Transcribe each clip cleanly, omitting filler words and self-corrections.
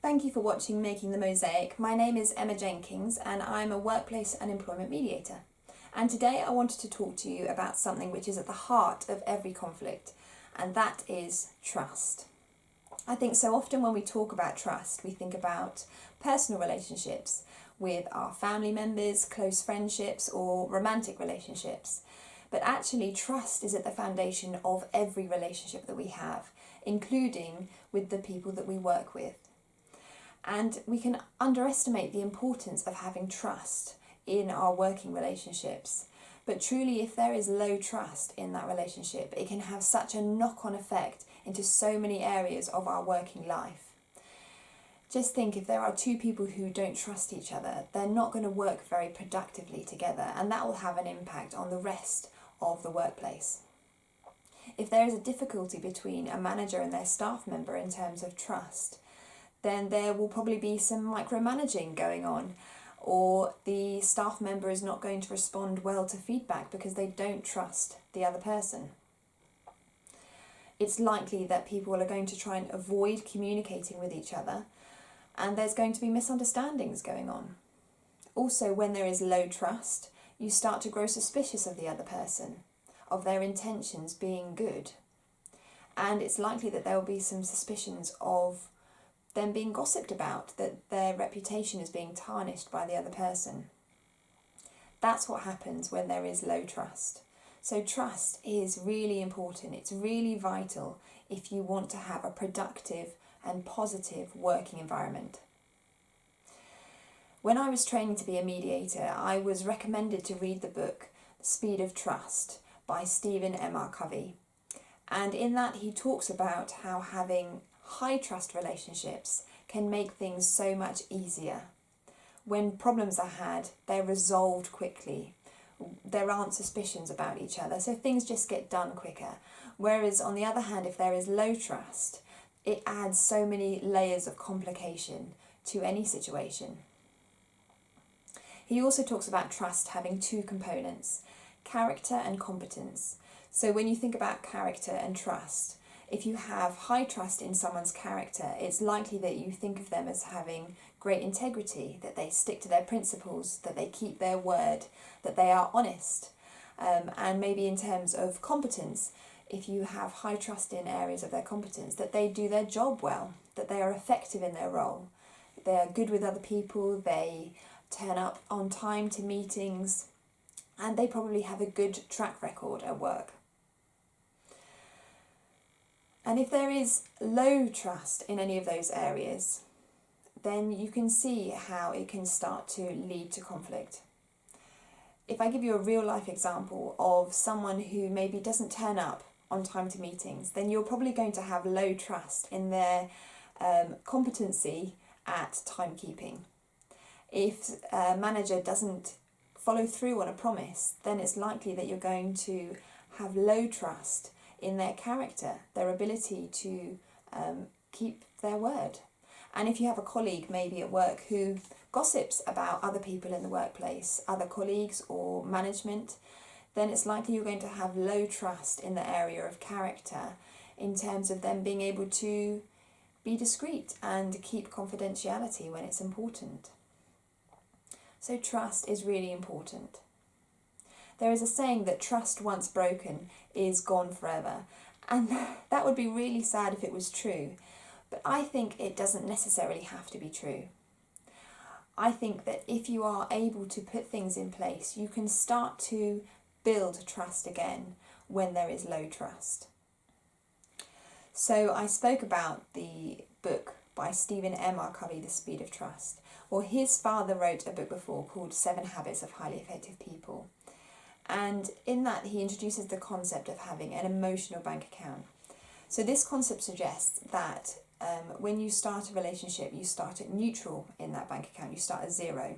Thank you for watching Making the Mosaic. My name is Emma Jenkins and I'm a workplace and employment mediator. And today I wanted to talk to you about something which is at the heart of every conflict, and that is trust. I think so often when we talk about trust, we think about personal relationships with our family members, close friendships, or romantic relationships. But actually, trust is at the foundation of every relationship that we have, including with the people that we work with. And we can underestimate the importance of having trust in our working relationships. But truly, if there is low trust in that relationship, it can have such a knock-on effect into so many areas of our working life. Just think, if there are two people who don't trust each other, they're not going to work very productively together, and that will have an impact on the rest of the workplace. If there is a difficulty between a manager and their staff member in terms of trust, then there will probably be some micromanaging going on, or the staff member is not going to respond well to feedback because they don't trust the other person. It's likely that people are going to try and avoid communicating with each other, and there's going to be misunderstandings going on. Also, when there is low trust, you start to grow suspicious of the other person, of their intentions being good. And it's likely that there will be some suspicions of them being gossiped about, that their reputation is being tarnished by the other person. That's what happens when there is low trust. So trust is really important. It's really vital if you want to have a productive and positive working environment. When I was training to be a mediator, I was recommended to read the book The Speed of Trust by Stephen MR Covey. And in that he talks about how having high trust relationships can make things so much easier. When problems are had, they're resolved quickly. There aren't suspicions about each other, so things just get done quicker. Whereas on the other hand, if there is low trust, it adds so many layers of complication to any situation. He also talks about trust having two components, character and competence. So when you think about character and trust, if you have high trust in someone's character, it's likely that you think of them as having great integrity, that they stick to their principles, that they keep their word, that they are honest. And maybe in terms of competence, if you have high trust in areas of their competence, that they do their job well, that they are effective in their role, they are good with other people, they turn up on time to meetings, and they probably have a good track record at work. And if there is low trust in any of those areas, then you can see how it can start to lead to conflict. If I give you a real life example of someone who maybe doesn't turn up on time to meetings, then you're probably going to have low trust in their competency at timekeeping. If a manager doesn't follow through on a promise, then it's likely that you're going to have low trust in their character, their ability to keep their word. And if you have a colleague maybe at work who gossips about other people in the workplace, other colleagues or management, then it's likely you're going to have low trust in the area of character in terms of them being able to be discreet and keep confidentiality when it's important. So trust is really important. There is a saying that trust once broken is gone forever, and that would be really sad if it was true, but I think it doesn't necessarily have to be true. I think that if you are able to put things in place, you can start to build trust again when there is low trust. So I spoke about the book by Stephen MR Covey, The Speed of Trust. Well, his father wrote a book before called 7 Habits of Highly Effective People. And in that, he introduces the concept of having an emotional bank account. So this concept suggests that when you start a relationship, you start at neutral in that bank account. You start at zero.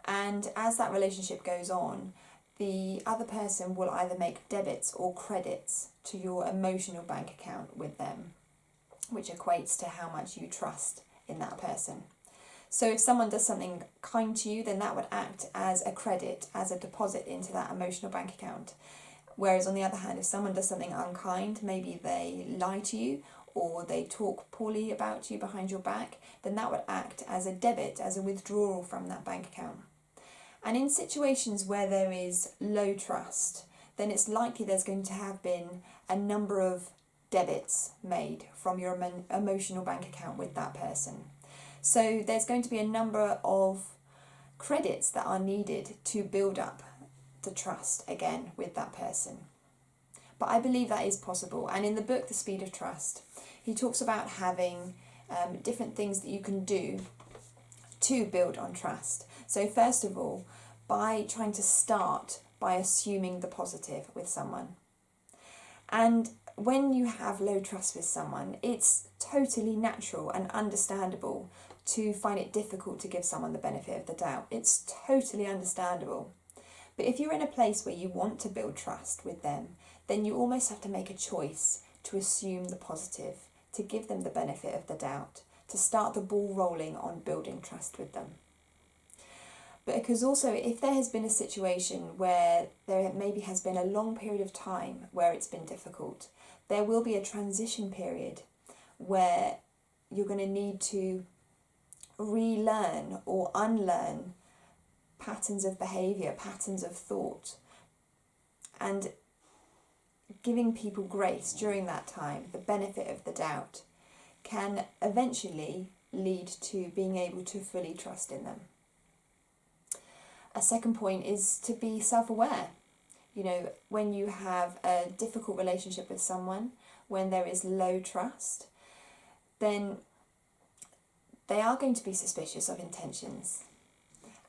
And as that relationship goes on, the other person will either make debits or credits to your emotional bank account with them, which equates to how much you trust in that person. So if someone does something kind to you, then that would act as a credit, as a deposit into that emotional bank account. Whereas on the other hand, if someone does something unkind, maybe they lie to you or they talk poorly about you behind your back, then that would act as a debit, as a withdrawal from that bank account. And in situations where there is low trust, then it's likely there's going to have been a number of debits made from your emotional bank account with that person. So there's going to be a number of credits that are needed to build up the trust again with that person. But I believe that is possible. And in the book, The Speed of Trust, he talks about having different things that you can do to build on trust. So first of all, by trying to start by assuming the positive with someone. And when you have low trust with someone, it's totally natural and understandable to find it difficult to give someone the benefit of the doubt. It's totally understandable. But if you're in a place where you want to build trust with them, then you almost have to make a choice to assume the positive, to give them the benefit of the doubt, to start the ball rolling on building trust with them. But because also, if there has been a situation where there maybe has been a long period of time where it's been difficult, there will be a transition period where you're going to need to relearn or unlearn patterns of behaviour, patterns of thought, and giving people grace during that time, the benefit of the doubt, can eventually lead to being able to fully trust in them. A second point is to be self-aware. You know, when you have a difficult relationship with someone, when there is low trust, then they are going to be suspicious of intentions.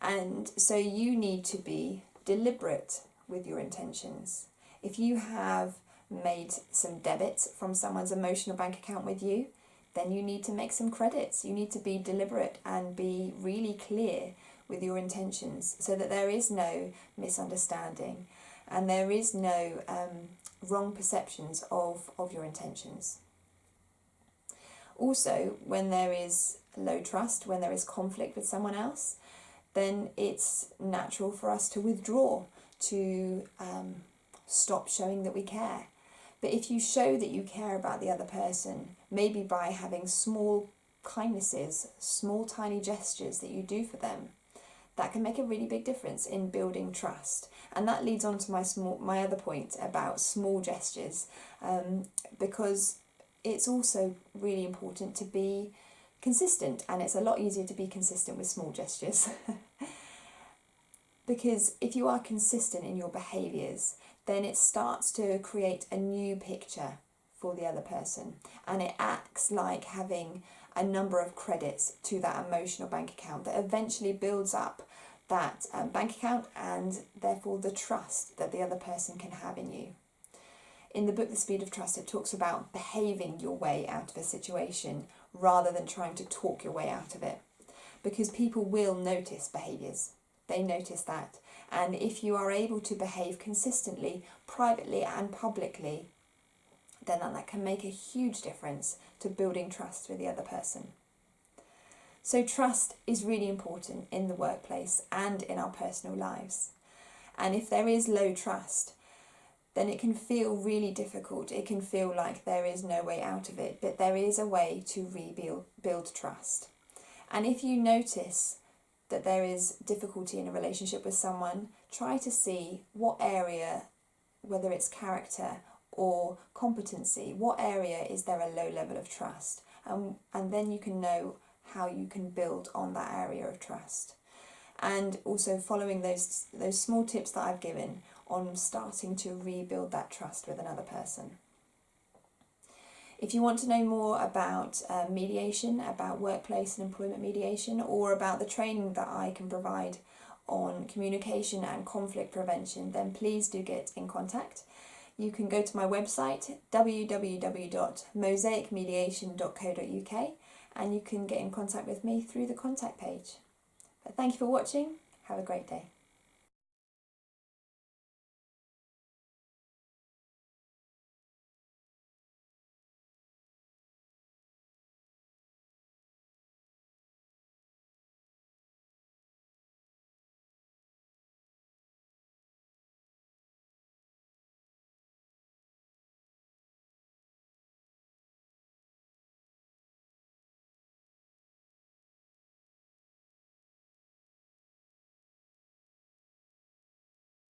And so you need to be deliberate with your intentions. If you have made some debits from someone's emotional bank account with you, then you need to make some credits. You need to be deliberate and be really clear with your intentions so that there is no misunderstanding and there is no wrong perceptions of your intentions. Also, when there is low trust, when there is conflict with someone else, then it's natural for us to withdraw, to stop showing that we care. But if you show that you care about the other person, maybe by having small kindnesses, small tiny gestures that you do for them, that can make a really big difference in building trust. And that leads on to my other point about small gestures, because it's also really important to be consistent, and it's a lot easier to be consistent with small gestures. Because if you are consistent in your behaviours, then it starts to create a new picture for the other person, and it acts like having a number of credits to that emotional bank account that eventually builds up that bank account and therefore the trust that the other person can have in you. In the book The Speed of Trust, it talks about behaving your way out of a situation rather than trying to talk your way out of it, because people will notice behaviours. They notice that, and if you are able to behave consistently, privately and publicly, then that can make a huge difference to building trust with the other person. So trust is really important in the workplace and in our personal lives. And if there is low trust, then it can feel really difficult. It can feel like there is no way out of it, but there is a way to rebuild trust. And if you notice that there is difficulty in a relationship with someone, try to see what area, whether it's character or competency, what area is there a low level of trust, and then you can know how you can build on that area of trust. And also following those small tips that I've given on starting to rebuild that trust with another person. If you want to know more about mediation, about workplace and employment mediation, or about the training that I can provide on communication and conflict prevention, then please do get in contact. You can go to my website, www.mosaicmediation.co.uk, and you can get in contact with me through the contact page. But thank you for watching. Have a great day.